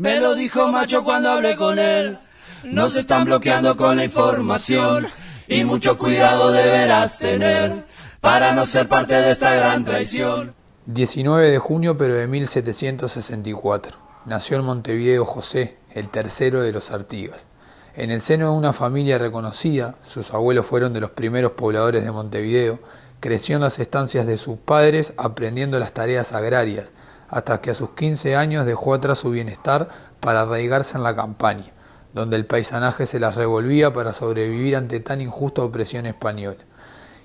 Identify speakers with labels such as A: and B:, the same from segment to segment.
A: Me lo dijo macho cuando hablé con él. Nos están bloqueando con la información y mucho cuidado deberás tener para no ser parte de esta gran traición.
B: 19 de junio pero de 1764. Nació en Montevideo José, el tercero de los Artigas. En el seno de una familia reconocida, sus abuelos fueron de los primeros pobladores de Montevideo, creció en las estancias de sus padres aprendiendo las tareas agrarias, hasta que a sus 15 años dejó atrás su bienestar para arraigarse en la campaña, donde el paisanaje se las revolvía para sobrevivir ante tan injusta opresión española.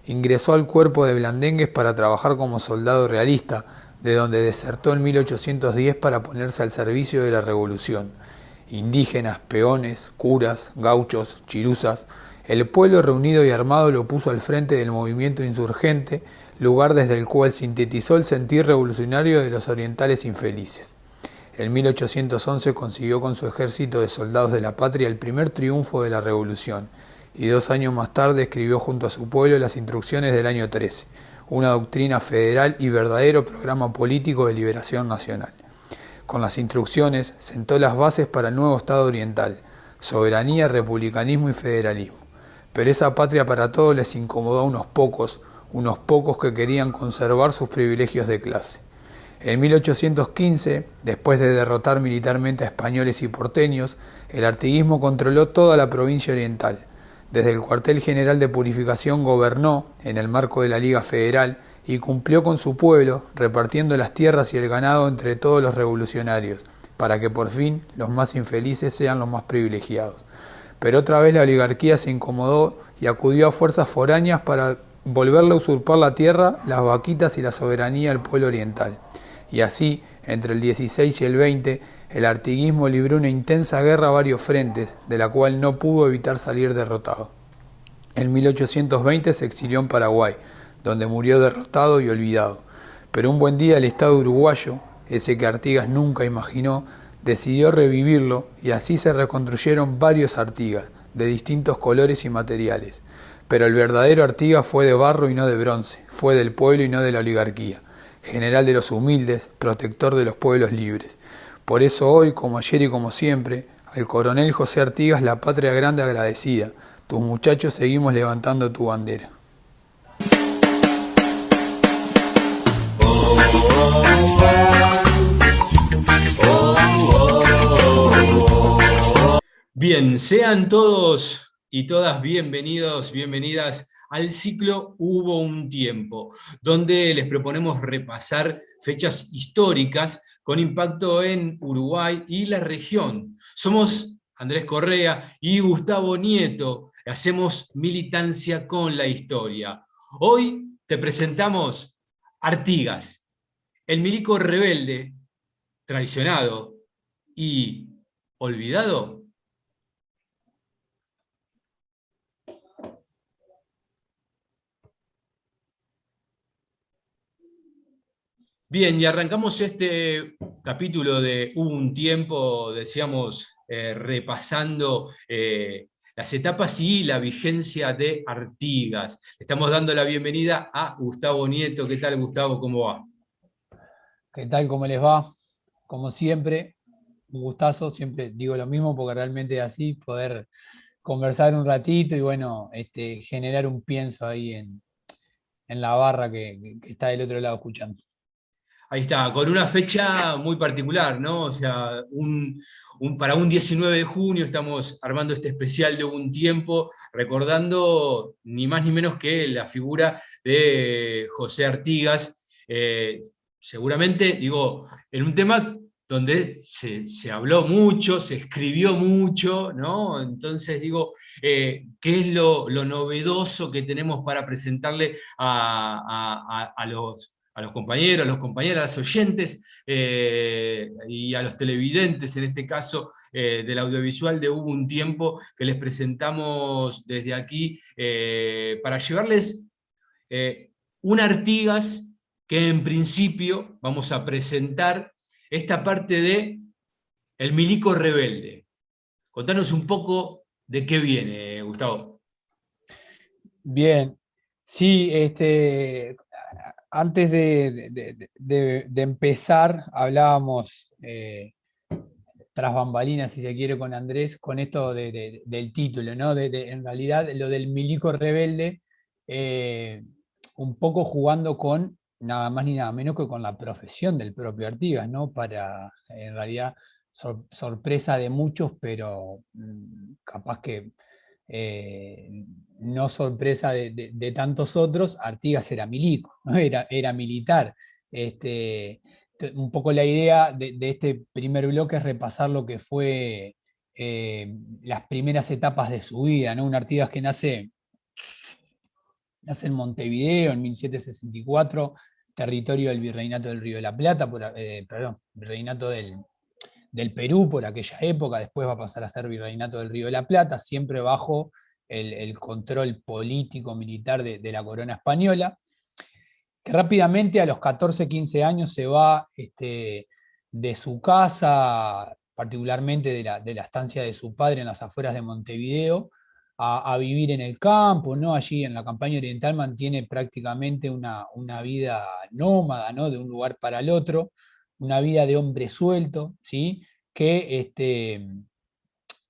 B: Ingresó al cuerpo de Blandengues para trabajar como soldado realista, de donde desertó en 1810 para ponerse al servicio de la revolución. Indígenas, peones, curas, gauchos, chiruzas, el pueblo reunido y armado lo puso al frente del movimiento insurgente, lugar desde el cual sintetizó el sentir revolucionario de los orientales infelices. En 1811 consiguió con su ejército de soldados de la patria el primer triunfo de la revolución, y 2 años más tarde escribió junto a su pueblo las Instrucciones del año 13, una doctrina federal y verdadero programa político de liberación nacional. Con las Instrucciones sentó las bases para el nuevo Estado oriental, soberanía, republicanismo y federalismo. Pero esa patria para todos les incomodó a unos pocos que querían conservar sus privilegios de clase. En 1815, después de derrotar militarmente a españoles y porteños, el artiguismo controló toda la provincia oriental. Desde el cuartel general de Purificación gobernó, en el marco de la Liga Federal, y cumplió con su pueblo, repartiendo las tierras y el ganado entre todos los revolucionarios, para que por fin los más infelices sean los más privilegiados. Pero otra vez la oligarquía se incomodó y acudió a fuerzas foráneas para volverle a usurpar la tierra, las vaquitas y la soberanía al pueblo oriental. Y así, entre el 16 y el 20, el artiguismo libró una intensa guerra a varios frentes, de la cual no pudo evitar salir derrotado. En 1820 se exilió en Paraguay, donde murió derrotado y olvidado. Pero un buen día el Estado uruguayo, ese que Artigas nunca imaginó, decidió revivirlo y así se reconstruyeron varios Artigas, de distintos colores y materiales. Pero el verdadero Artigas fue de barro y no de bronce, fue del pueblo y no de la oligarquía, general de los humildes, protector de los pueblos libres. Por eso hoy, como ayer y como siempre, al coronel José Artigas la patria grande agradecida, tus muchachos seguimos levantando tu bandera.
C: Bien, sean todos y todas bienvenidos, bienvenidas al ciclo Hubo un tiempo, donde les proponemos repasar fechas históricas con impacto en Uruguay y la región. Somos Andrés Correa y Gustavo Nieto, hacemos militancia con la historia. Hoy te presentamos Artigas, el milico rebelde, traicionado y olvidado. Bien, y arrancamos este capítulo de Hubo un tiempo, decíamos, repasando las etapas y la vigencia de Artigas. Estamos dando la bienvenida a Gustavo Nieto. ¿Qué tal, Gustavo? ¿Cómo va?
B: ¿Qué tal? ¿Cómo les va? Como siempre, un gustazo, siempre digo lo mismo porque realmente es así, poder conversar un ratito y bueno, generar un pienso ahí en la barra que está del otro lado escuchando.
C: Ahí está, con una fecha muy particular, ¿no? O sea, para un 19 de junio estamos armando este especial de un tiempo, recordando ni más ni menos que la figura de José Artigas, seguramente, digo, en un tema donde se habló mucho, se escribió mucho, ¿no? Entonces, digo, ¿qué es lo novedoso que tenemos para presentarle a los compañeros, a las compañeras, a los oyentes y a los televidentes, en este caso del audiovisual de Hubo un tiempo, que les presentamos desde aquí para llevarles un Artigas que en principio vamos a presentar esta parte de El milico rebelde. Contanos un poco de qué viene, Gustavo.
B: Bien, sí, antes de empezar hablábamos tras bambalinas, si se quiere, con Andrés, con esto del título, ¿no? En realidad, lo del milico rebelde, un poco jugando con nada más ni nada menos que con la profesión del propio Artigas, ¿no? Para, en realidad, sorpresa de muchos, pero capaz que no sorpresa de tantos otros, Artigas era milico, ¿no? Era militar. Un poco la idea de este primer bloque es repasar lo que fue las primeras etapas de su vida, ¿no? Un Artigas que nace en Montevideo en 1764, territorio del Virreinato del Río de la Plata, perdón, Virreinato del Perú por aquella época, después va a pasar a ser Virreinato del Río de la Plata, siempre bajo el control político militar de la corona española, que rápidamente a los 14, 15 años se va de su casa, particularmente de la estancia de su padre en las afueras de Montevideo, a vivir en el campo, ¿no? Allí en la campaña oriental mantiene prácticamente una vida nómada, ¿no? De un lugar para el otro, una vida de hombre suelto, ¿sí? Que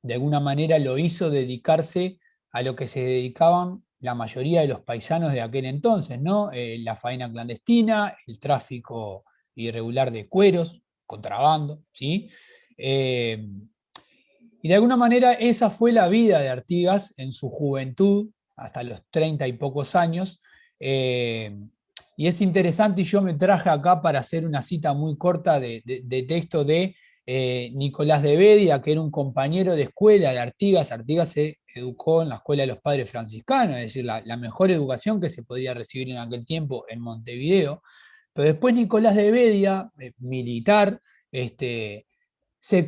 B: de alguna manera lo hizo dedicarse a lo que se dedicaban la mayoría de los paisanos de aquel entonces, ¿no? La faena clandestina, el tráfico irregular de cueros, contrabando, ¿sí? Y de alguna manera esa fue la vida de Artigas en su juventud, hasta los 30 y pocos años. Y es interesante, y yo me traje acá para hacer una cita muy corta de texto de Nicolás de Bedia, que era un compañero de escuela de Artigas. Artigas se educó en la escuela de los padres franciscanos, es decir, la mejor educación que se podría recibir en aquel tiempo en Montevideo. Pero después Nicolás de Bedia, militar, se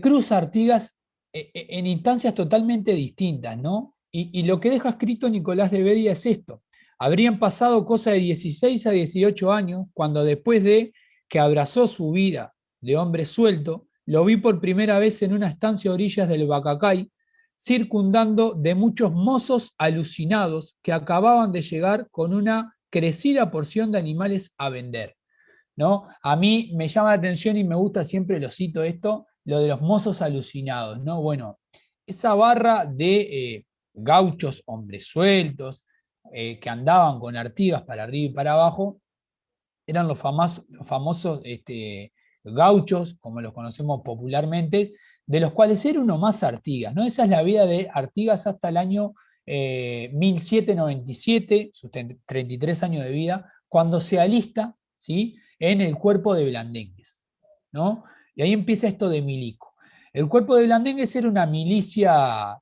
B: cruza Artigas en instancias totalmente distintas, ¿no? Y lo que deja escrito Nicolás de Bedia es esto. Habrían pasado cosa de 16 a 18 años cuando después de que abrazó su vida de hombre suelto, lo vi por primera vez en una estancia a orillas del Bacacay, circundando de muchos mozos alucinados que acababan de llegar con una crecida porción de animales a vender, ¿no? A mí me llama la atención y me gusta, siempre lo cito esto, lo de los mozos alucinados, ¿no? Bueno, esa barra de gauchos, hombres sueltos, que andaban con Artigas para arriba y para abajo, eran los famosos gauchos, como los conocemos popularmente, de los cuales era uno más Artigas, ¿no? Esa es la vida de Artigas hasta el año 1797, sus 33 años de vida, cuando se alista, ¿sí?, en el cuerpo de Blandengues, ¿no? Y ahí empieza esto de milico. El cuerpo de Blandengues era una milicia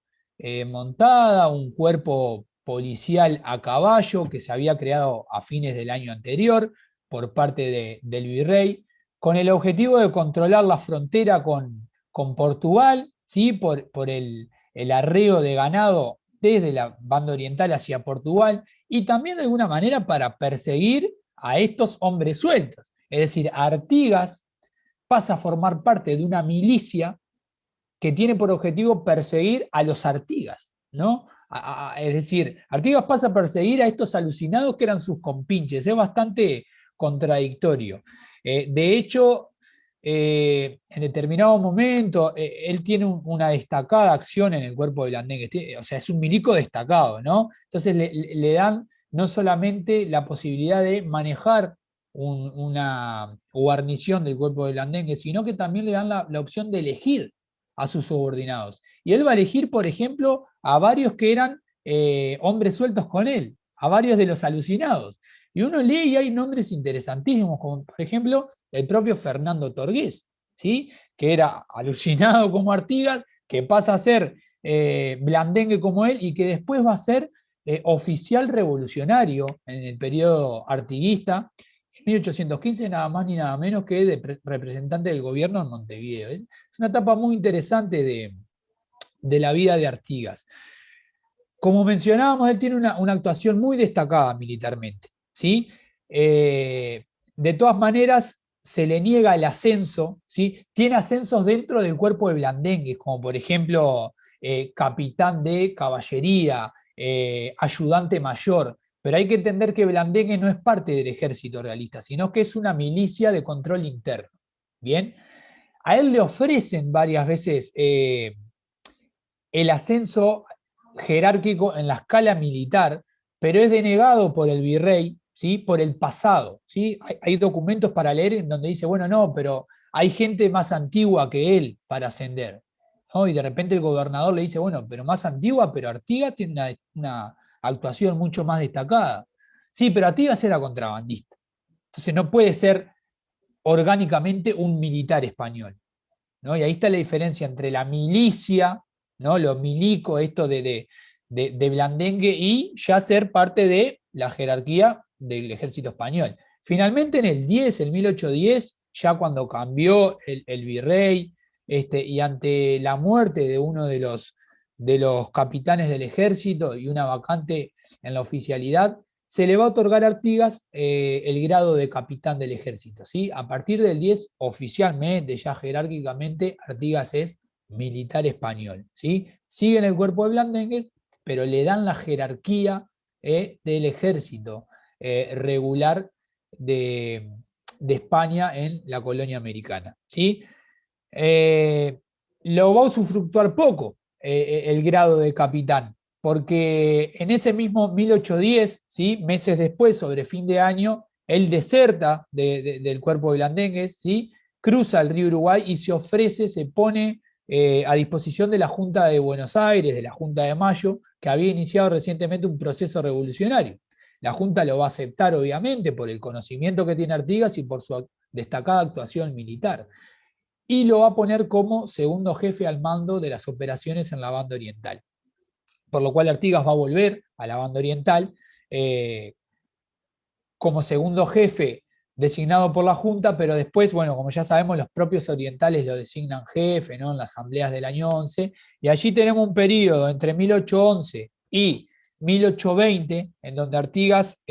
B: montada, un cuerpo policial a caballo que se había creado a fines del año anterior por parte del virrey, con el objetivo de controlar la frontera con Portugal, ¿sí?, por el arreo de ganado desde la banda oriental hacia Portugal, y también de alguna manera para perseguir a estos hombres sueltos. Es decir, Artigas pasa a formar parte de una milicia que tiene por objetivo perseguir a los Artigas, ¿no? Es decir, Artigas pasa a perseguir a estos alucinados que eran sus compinches. Es bastante contradictorio. De hecho, en determinado momento, él tiene una destacada acción en el cuerpo de Blandengues, o sea, es un milico destacado, ¿no? Entonces le dan no solamente la posibilidad de manejar una guarnición del cuerpo de Blandengues, sino que también le dan la opción de elegir a sus subordinados. Y él va a elegir, por ejemplo, a varios que eran hombres sueltos con él, a varios de los alucinados. Y uno lee y hay nombres interesantísimos, como por ejemplo el propio Fernando Torgués, ¿sí?, que era alucinado como Artigas, que pasa a ser blandengue como él y que después va a ser oficial revolucionario en el periodo artiguista, en 1815, nada más ni nada menos que de representante del gobierno en Montevideo. Es una etapa muy interesante de la vida de Artigas. Como mencionábamos, él tiene una actuación muy destacada militarmente, ¿sí? De todas maneras, se le niega el ascenso, ¿sí? Tiene ascensos dentro del cuerpo de Blandengues, como por ejemplo capitán de caballería, ayudante mayor, pero hay que entender que Blandengues no es parte del ejército realista, sino que es una milicia de control interno. Bien, a él le ofrecen varias veces el ascenso jerárquico en la escala militar, pero es denegado por el virrey, ¿sí? Por el pasado. ¿Sí? Hay documentos para leer en donde dice, bueno, no, pero hay gente más antigua que él para ascender, ¿no? Y de repente el gobernador le dice, bueno, pero más antigua, pero Artigas tiene una actuación mucho más destacada. Sí, pero Artigas era contrabandista. Entonces no puede ser orgánicamente un militar español, ¿no? Y ahí está la diferencia entre la milicia, ¿no? Los milicos, esto de blandengue, y ya ser parte de la jerarquía del ejército español. Finalmente en 1810, ya cuando cambió el virrey, y ante la muerte de uno de los capitanes del ejército y una vacante en la oficialidad, se le va a otorgar a Artigas el grado de capitán del ejército, ¿sí? A partir del 10, oficialmente, ya jerárquicamente, Artigas es militar español, ¿sí? Sigue en el cuerpo de blandengues, pero le dan la jerarquía del ejército regular de España en la colonia americana, ¿sí? Lo va a usufructuar poco el grado de capitán, porque en ese mismo 1810, ¿sí? Meses después, sobre fin de año, él deserta del cuerpo de blandengues, ¿sí? Cruza el río Uruguay y se ofrece, se pone a disposición de la Junta de Buenos Aires, de la Junta de Mayo, que había iniciado recientemente un proceso revolucionario. La Junta lo va a aceptar, obviamente, por el conocimiento que tiene Artigas y por su destacada actuación militar, y lo va a poner como segundo jefe al mando de las operaciones en la banda oriental. Por lo cual Artigas va a volver a la banda oriental como segundo jefe designado por la Junta, pero después, bueno, como ya sabemos, los propios orientales lo designan jefe, ¿no? En las asambleas del año 11, y allí tenemos un periodo entre 1811 y 1820, en donde Artigas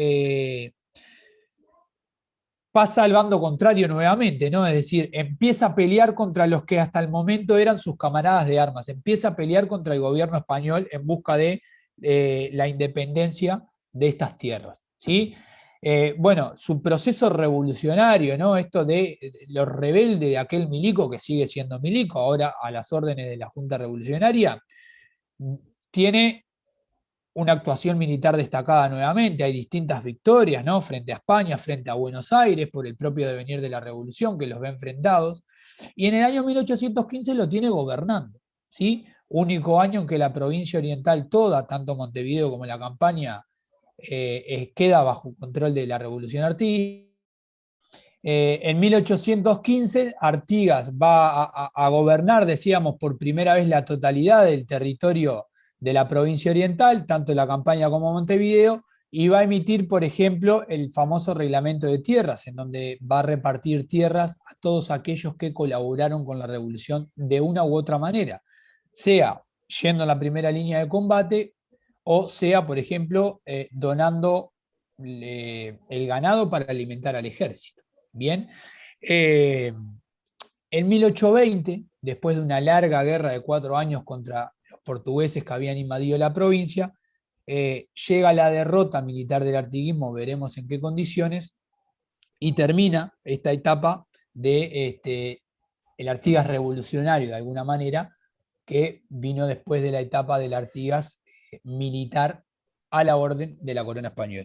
B: pasa al bando contrario nuevamente, ¿no? Es decir, empieza a pelear contra los que hasta el momento eran sus camaradas de armas, empieza a pelear contra el gobierno español en busca de la independencia de estas tierras, ¿sí? Bueno, su proceso revolucionario, ¿no? Esto de lo rebelde de aquel milico, que sigue siendo milico, ahora a las órdenes de la Junta Revolucionaria, tiene una actuación militar destacada nuevamente, hay distintas victorias, ¿no? Frente a España, frente a Buenos Aires, por el propio devenir de la revolución que los ve enfrentados, y en el año 1815 lo tiene gobernando, ¿sí? Único año en que la provincia oriental toda, tanto Montevideo como la Campaña, queda bajo control de la revolución artiguista. En 1815 Artigas va a gobernar, decíamos, por primera vez la totalidad del territorio de la provincia oriental, tanto la Campaña como Montevideo, y va a emitir, por ejemplo, el famoso reglamento de tierras, en donde va a repartir tierras a todos aquellos que colaboraron con la revolución de una u otra manera, sea yendo a la primera línea de combate, o sea, por ejemplo, donando el ganado para alimentar al ejército. Bien, en 1820, después de una larga guerra de 4 años contra los portugueses que habían invadido la provincia, llega la derrota militar del artiguismo, veremos en qué condiciones, y termina esta etapa de el Artigas revolucionario, de alguna manera, que vino después de la etapa del Artigas militar a la orden de la corona española.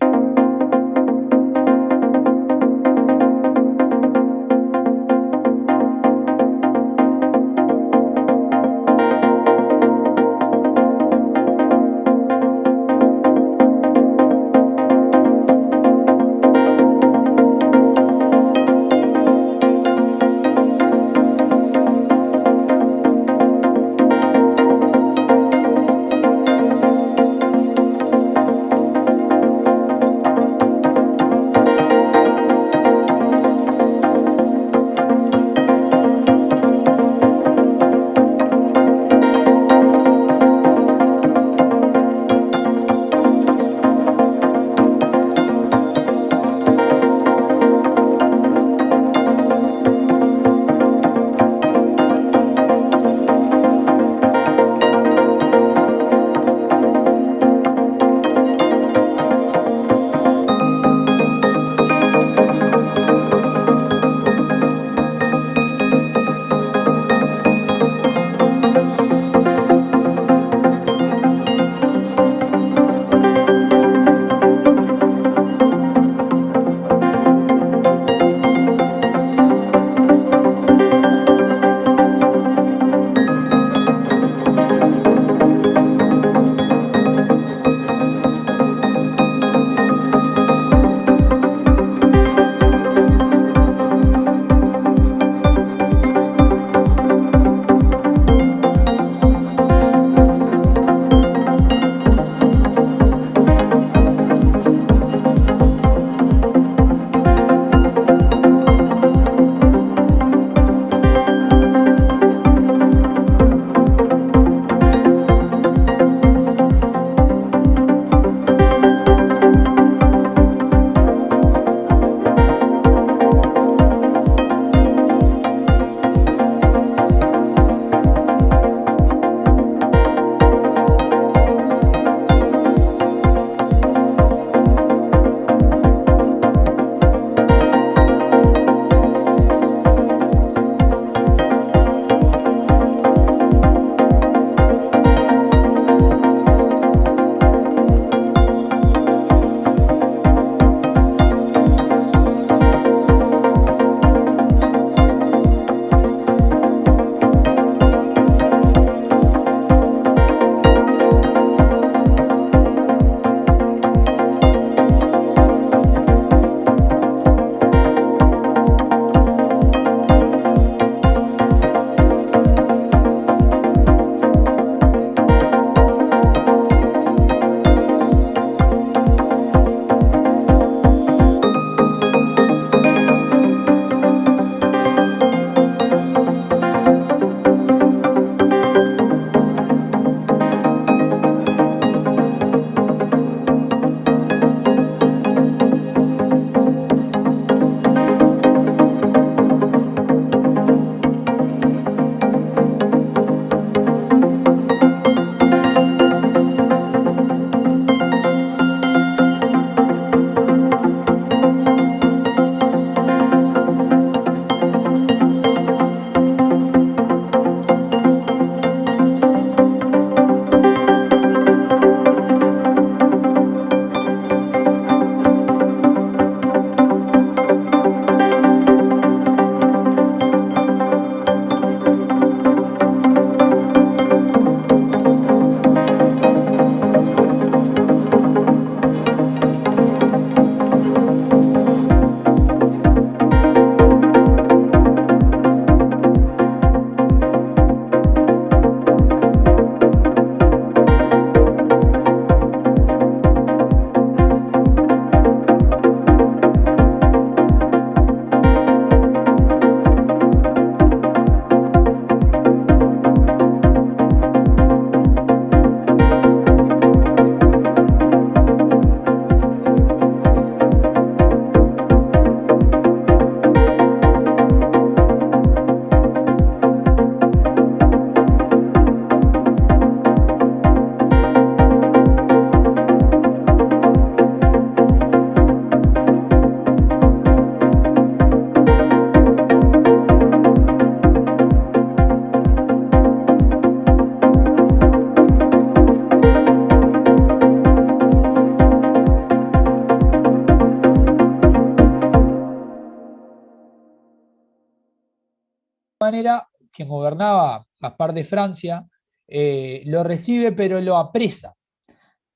B: manera, quien gobernaba, Gaspar de Francia, lo recibe pero lo apresa,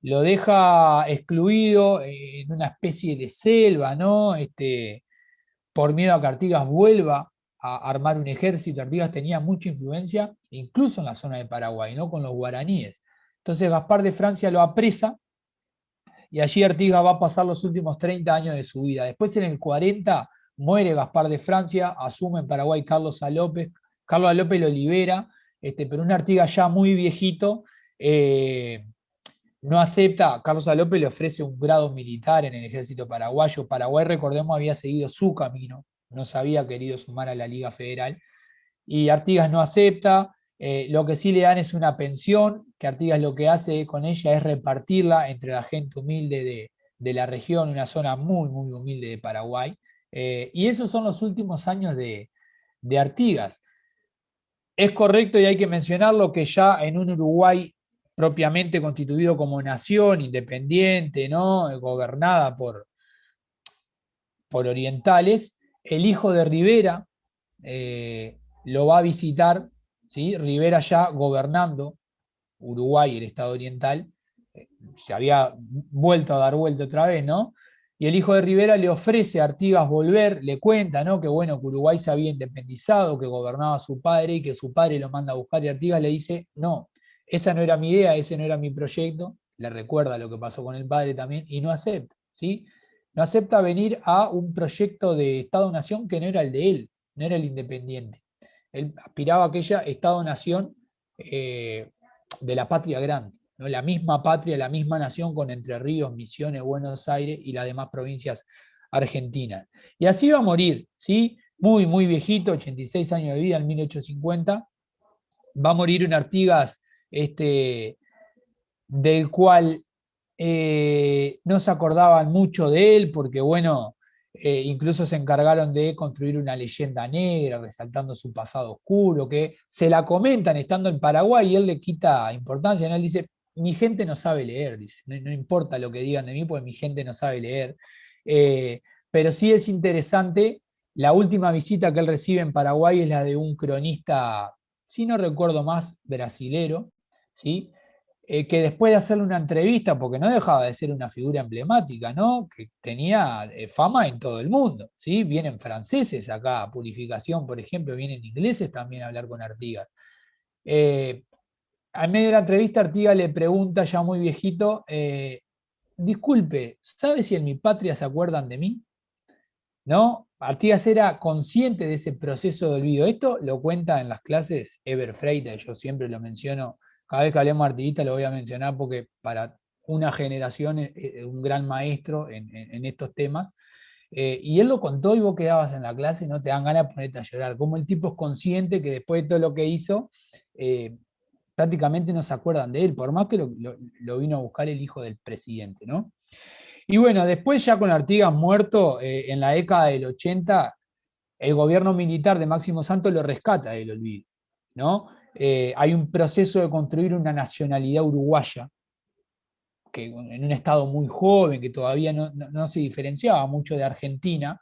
B: lo deja excluido en una especie de selva, ¿no? Por miedo a que Artigas vuelva a armar un ejército. Artigas tenía mucha influencia, incluso en la zona de Paraguay, ¿no? Con los guaraníes. Entonces Gaspar de Francia lo apresa y allí Artigas va a pasar los últimos 30 años de su vida. Después en el 40 muere Gaspar de Francia, asume en Paraguay Carlos Alópez lo libera, pero un Artigas ya muy viejito, no acepta. Carlos Alópez le ofrece un grado militar en el ejército paraguayo. Paraguay, recordemos, había seguido su camino, no se había querido sumar a la Liga Federal, y Artigas no acepta. Lo que sí le dan es una pensión, que Artigas lo que hace con ella es repartirla entre la gente humilde de la región, una zona muy, muy humilde de Paraguay. Y esos son los últimos años de Artigas. Es correcto y hay que mencionarlo que ya en un Uruguay propiamente constituido como nación independiente, ¿no? Gobernada por orientales, el hijo de Rivera lo va a visitar, ¿sí? Rivera ya gobernando Uruguay, el Estado oriental, se había vuelto a dar vuelta otra vez, ¿no? Y el hijo de Rivera le ofrece a Artigas volver, le cuenta, ¿no? Que bueno, que Uruguay se había independizado, que gobernaba su padre y que su padre lo manda a buscar, y Artigas le dice, no, esa no era mi idea, ese no era mi proyecto, le recuerda lo que pasó con el padre también, y no acepta, ¿sí? No acepta venir a un proyecto de Estado-Nación que no era el de él, no era el independiente. Él aspiraba a aquella Estado-Nación de la patria grande, ¿no? La misma patria, la misma nación con Entre Ríos, Misiones, Buenos Aires y las demás provincias argentinas. Y así va a morir, ¿sí? Muy, muy viejito, 86 años de vida en 1850. Va a morir un Artigas del cual no se acordaban mucho de él, porque bueno, incluso se encargaron de construir una leyenda negra, resaltando su pasado oscuro, que se la comentan estando en Paraguay y él le quita importancia, ¿no? Él dice, mi gente no sabe leer, dice, no importa lo que digan de mí, porque mi gente no sabe leer. Pero sí es interesante, la última visita que él recibe en Paraguay es la de un cronista, si no recuerdo más, brasilero, ¿sí? Que después de hacerle una entrevista, porque no dejaba de ser una figura emblemática, ¿no? Que tenía fama en todo el mundo, ¿sí? Vienen franceses acá a Purificación, por ejemplo, vienen ingleses también a hablar con Artigas. A medio de la entrevista, Artigas le pregunta, ya muy viejito, disculpe, ¿sabe si en mi patria se acuerdan de mí? ¿No? Artigas era consciente de ese proceso de olvido. Esto lo cuenta en las clases Eber Freitas, yo siempre lo menciono. Cada vez que hablemos de Artiguista lo voy a mencionar porque para una generación es un gran maestro en estos temas. Y él lo contó y vos quedabas en la clase y no te dan ganas de ponerte a llorar. Como el tipo es consciente que después de todo lo que hizo, prácticamente no se acuerdan de él, por más que lo vino a buscar el hijo del presidente, ¿no? Y bueno, después ya con Artigas muerto, en la década del 80, el gobierno militar de Máximo Santos lo rescata del olvido, ¿no? Hay un proceso de construir una nacionalidad uruguaya, que en un estado muy joven, que todavía no se diferenciaba mucho de Argentina.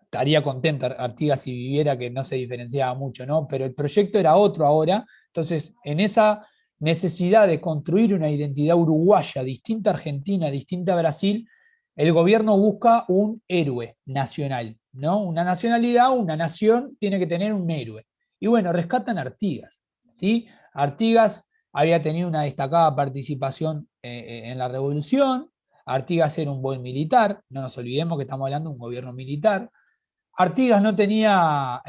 B: Estaría contento Artigas si viviera que no se diferenciaba mucho, ¿no? Pero el proyecto era otro ahora. Entonces, en esa necesidad de construir una identidad uruguaya, distinta a Argentina, distinta a Brasil, el gobierno busca un héroe nacional, ¿no? Una nacionalidad, una nación tiene que tener un héroe. Y bueno, rescatan a Artigas, ¿sí? Artigas había tenido una destacada participación en la revolución. Artigas era un buen militar, no nos olvidemos que estamos hablando de un gobierno militar. Artigas no tenía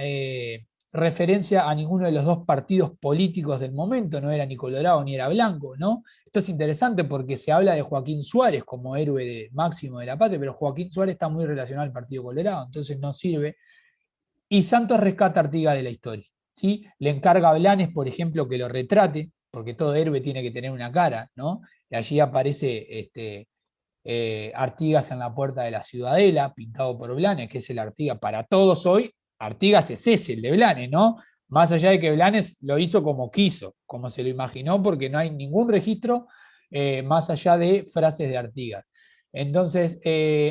B: referencia a ninguno de los dos partidos políticos del momento, no era ni colorado ni era blanco, ¿no? Esto es interesante porque se habla de Joaquín Suárez como héroe máximo de la patria, pero Joaquín Suárez está muy relacionado al Partido Colorado, entonces no sirve. Y Santos rescata a Artigas de la historia, ¿sí? Le encarga a Blanes, por ejemplo, que lo retrate, porque todo héroe tiene que tener una cara, ¿no? Y allí aparece Artigas en la puerta de la Ciudadela, pintado por Blanes, que es el Artigas para todos hoy. Artigas es ese, el de Blanes, ¿no? Más allá de que Blanes lo hizo como quiso, como se lo imaginó, porque no hay ningún registro más allá de frases de Artigas. Entonces,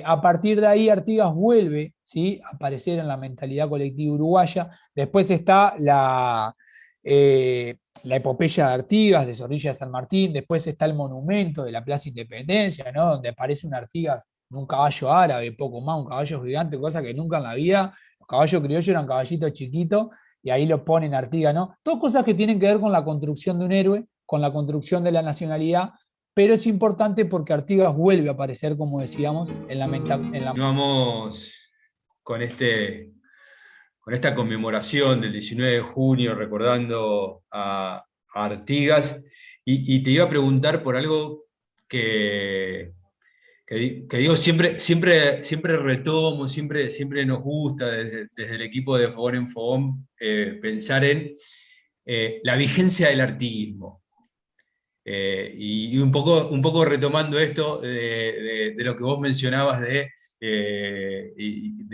B: a partir de ahí Artigas vuelve, ¿sí?, a aparecer en la mentalidad colectiva uruguaya. Después está la epopeya de Artigas, de Zorrilla de San Martín. Después está el monumento de la Plaza Independencia, ¿no?, donde aparece un Artigas en un caballo árabe, poco más, un caballo gigante, cosa que nunca en la vida. Los caballos criollos eran caballitos chiquitos, y ahí lo ponen Artigas, ¿no? Todas cosas que tienen que ver con la construcción de un héroe, con la construcción de la nacionalidad, pero es importante porque Artigas vuelve a aparecer, como decíamos, en la.
C: Vamos con, con esta conmemoración del 19 de junio, recordando a Artigas, y te iba a preguntar por algo que digo, siempre retomo, siempre nos gusta desde el equipo de Fogón en Fogón pensar en la vigencia del artiguismo. Y un poco retomando esto de lo que vos mencionabas del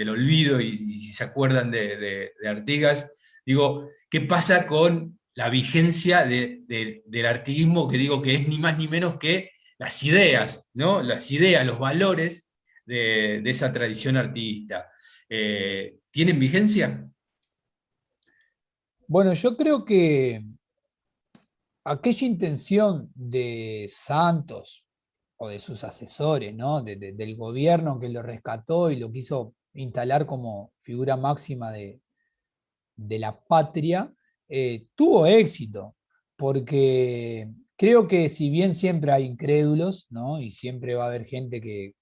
C: olvido, y si se acuerdan de Artigas, digo, ¿qué pasa con la vigencia del artiguismo, que digo que es ni más ni menos que las ideas, ¿no? Las ideas, los valores de esa tradición artiguista? ¿Tienen vigencia?
B: Bueno, yo creo que aquella intención de Santos o de sus asesores, ¿no?, del gobierno que lo rescató y lo quiso instalar como figura máxima de la patria, tuvo éxito, porque creo que si bien siempre hay incrédulos, ¿no?, y siempre va a haber gente que,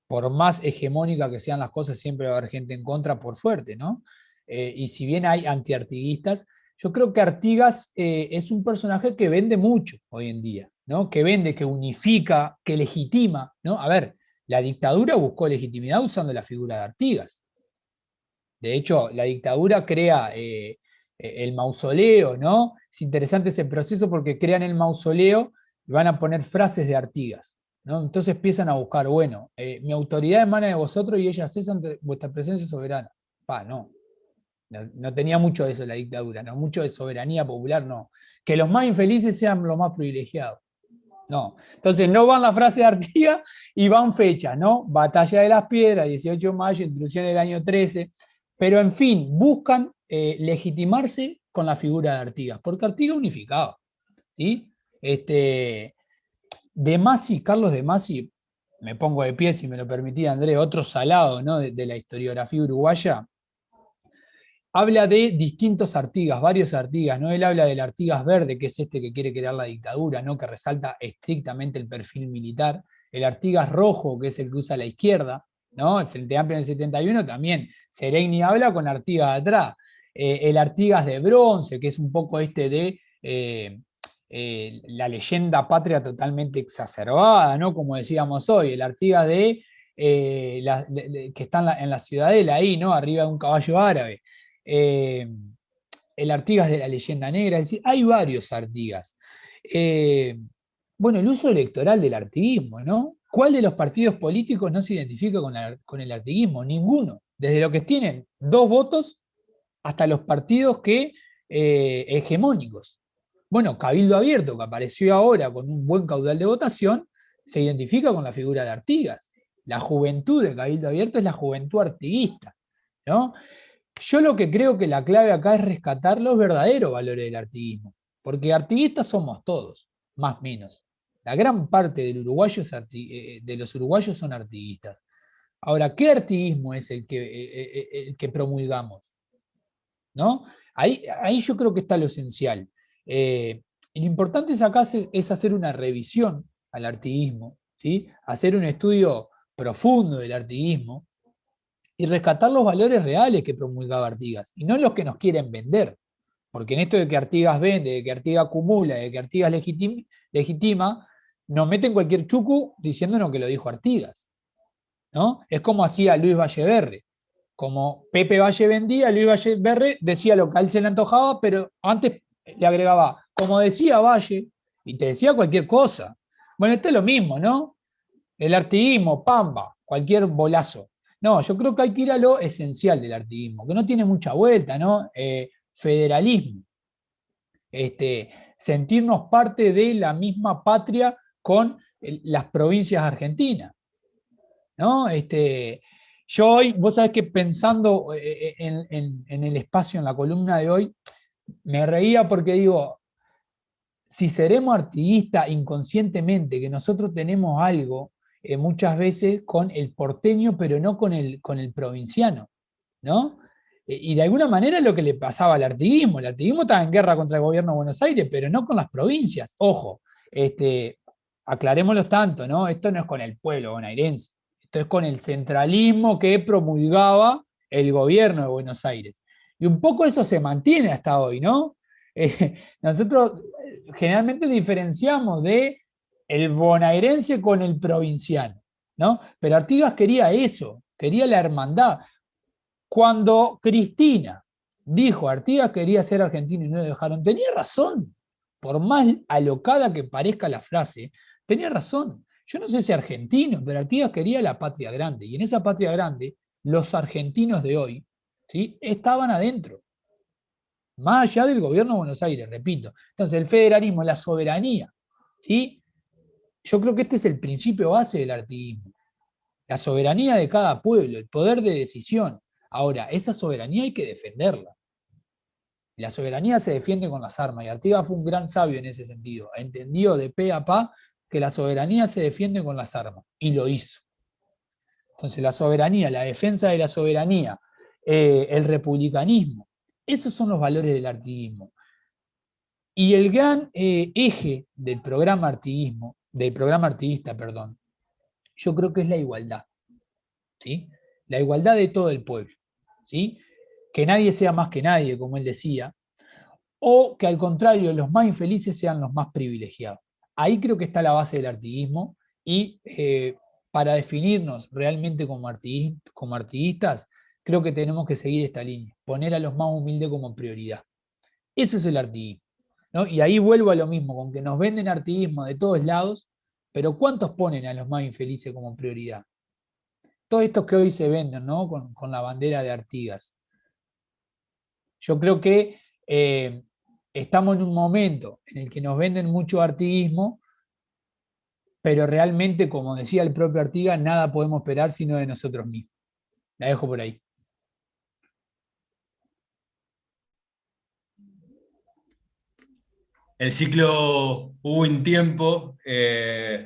B: por más hegemónica que sean las cosas, siempre va a haber gente en contra por fuerte, ¿no? Y si bien hay antiartiguistas, yo creo que Artigas es un personaje que vende mucho hoy en día, ¿no? Que vende, que unifica, que legitima, ¿no? A ver, la dictadura buscó legitimidad usando la figura de Artigas. De hecho, la dictadura crea el mausoleo, ¿no? Es interesante ese proceso porque crean el mausoleo y van a poner frases de Artigas, ¿no? Entonces empiezan a buscar, bueno, mi autoridad emana de vosotros y ella cesa ante vuestra presencia soberana. No tenía mucho de eso la dictadura, no, mucho de soberanía popular, no. Que los más infelices sean los más privilegiados. No. Entonces no van la frase de Artigas y van fechas, ¿no? Batalla de las Piedras, 18 de mayo, intrusión del año 13. Pero en fin, buscan legitimarse con la figura de Artigas, porque Artigas unificaba, ¿sí? De Masi, Carlos de Masi, me pongo de pie si me lo permitía, Andrés, otro salado, ¿no?, de la historiografía uruguaya, habla de distintos Artigas, varios Artigas, ¿no? Él habla del Artigas verde, que es este que quiere crear la dictadura, ¿no?, que resalta estrictamente el perfil militar. El Artigas rojo, que es el que usa la izquierda, ¿no? El Frente Amplio en el 71 también. Seregni habla con Artigas atrás. El Artigas de bronce, que es un poco de la leyenda patria totalmente exacerbada, ¿no?, como decíamos hoy. El Artigas que está en la ciudadela ahí, ¿no?, arriba de un caballo árabe. El Artigas de la leyenda negra, es decir, hay varios Artigas. Bueno, el uso electoral del artiguismo, ¿no? ¿Cuál de los partidos políticos no se identifica con el artiguismo? Ninguno. Desde los que tienen 2 votos hasta los partidos hegemónicos. Bueno, Cabildo Abierto, que apareció ahora con un buen caudal de votación, se identifica con la figura de Artigas. La juventud de Cabildo Abierto es la juventud artiguista, ¿no? Yo lo que creo que la clave acá es rescatar los verdaderos valores del artiguismo, porque artiguistas somos todos, más o menos. La gran parte de los uruguayos son artiguistas. Ahora, ¿qué artiguismo es el que promulgamos? ¿No? Ahí yo creo que está lo esencial. Y lo importante acá es hacer una revisión al artiguismo, ¿sí?, hacer un estudio profundo del artiguismo, y rescatar los valores reales que promulgaba Artigas, y no los que nos quieren vender. Porque en esto de que Artigas vende, de que Artigas acumula, de que Artigas legitima, nos meten cualquier chucu diciéndonos que lo dijo Artigas, ¿no? Es como hacía Luis Valleverre. Como Pepe Valle vendía, Luis Valleverre decía lo que a él se le antojaba, pero antes le agregaba, como decía Valle, y te decía cualquier cosa. Bueno, esto es lo mismo, ¿no? El artiguismo, pamba, cualquier bolazo. No, yo creo que hay que ir a lo esencial del artiguismo, que no tiene mucha vuelta, ¿no? Federalismo. Sentirnos parte de la misma patria con las provincias argentinas. ¿no? Yo hoy, vos sabés que pensando en el espacio, en la columna de hoy, me reía porque digo, si seremos artiguistas inconscientemente, que nosotros tenemos algo muchas veces con el porteño, pero no con el provinciano, ¿no? Y de alguna manera es lo que le pasaba al artiguismo. El artiguismo estaba en guerra contra el gobierno de Buenos Aires, pero no con las provincias. Ojo, aclarémoslo tanto, ¿no? Esto no es con el pueblo bonaerense, esto es con el centralismo que promulgaba el gobierno de Buenos Aires. Y un poco eso se mantiene hasta hoy, ¿no? Nosotros generalmente diferenciamos de el bonaerense con el provinciano, ¿no? Pero Artigas quería eso, quería la hermandad. Cuando Cristina dijo Artigas quería ser argentino y no lo dejaron, tenía razón. Por más alocada que parezca la frase, tenía razón. Yo no sé si argentino, pero Artigas quería la patria grande. Y en esa patria grande, los argentinos de hoy, ¿sí?, estaban adentro. Más allá del gobierno de Buenos Aires, repito. Entonces, el federalismo, la soberanía, ¿sí? Yo creo que este es el principio base del artiguismo. La soberanía de cada pueblo, el poder de decisión. Ahora, esa soberanía hay que defenderla. La soberanía se defiende con las armas, y Artigas fue un gran sabio en ese sentido. Entendió de pe a pa que la soberanía se defiende con las armas, y lo hizo. Entonces, la soberanía, la defensa de la soberanía, el republicanismo, esos son los valores del artiguismo. Y el gran eje del programa artiguista, perdón, yo creo que es la igualdad, ¿sí? La igualdad de todo el pueblo, ¿sí? Que nadie sea más que nadie, como él decía, o que al contrario, los más infelices sean los más privilegiados. Ahí creo que está la base del artiguismo, y para definirnos realmente como artiguistas, creo que tenemos que seguir esta línea, poner a los más humildes como prioridad. Eso es el artiguismo, ¿no? Y ahí vuelvo a lo mismo, con que nos venden artiguismo de todos lados, pero ¿cuántos ponen a los más infelices como prioridad? Todos estos que hoy se venden, ¿no?, con la bandera de Artigas. Yo creo que estamos en un momento en el que nos venden mucho artiguismo, pero realmente, como decía el propio Artigas, nada podemos esperar sino de nosotros mismos. La dejo por ahí.
C: El ciclo Hubo un tiempo,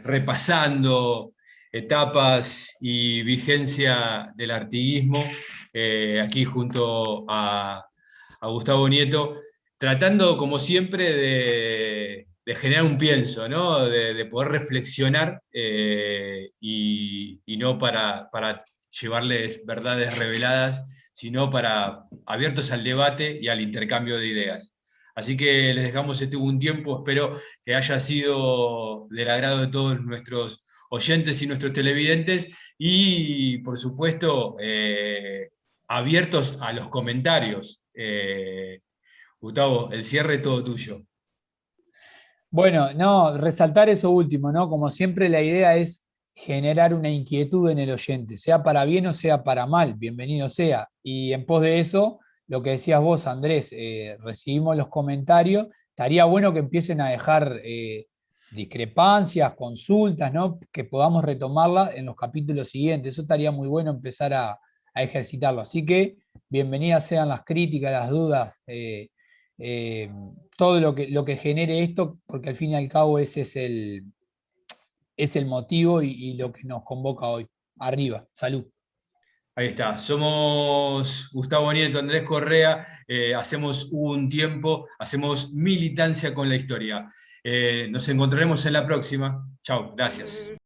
C: repasando etapas y vigencia del artiguismo, aquí junto a Gustavo Nieto, tratando como siempre de generar un pienso, ¿no? De poder reflexionar y no para llevarles verdades reveladas, sino para abiertos al debate y al intercambio de ideas. Así que les dejamos un tiempo, espero que haya sido del agrado de todos nuestros oyentes y nuestros televidentes, y por supuesto abiertos a los comentarios. Gustavo, el cierre todo tuyo.
B: Bueno, no, resaltar eso último, ¿no? Como siempre, la idea es generar una inquietud en el oyente, sea para bien o sea para mal, bienvenido sea. Y en pos de eso, lo que decías vos, Andrés, recibimos los comentarios, estaría bueno que empiecen a dejar discrepancias, consultas, ¿no?, que podamos retomarlas en los capítulos siguientes. Eso estaría muy bueno empezar a ejercitarlo. Así que bienvenidas sean las críticas, las dudas. Eh, Todo lo que genere esto, porque al fin y al cabo ese es el motivo y lo que nos convoca hoy. Arriba, salud.
C: Ahí está, somos Gustavo Nieto, Andrés Correa, hacemos Hubo un tiempo, hacemos militancia con la historia. Nos encontraremos en la próxima. Chao, gracias.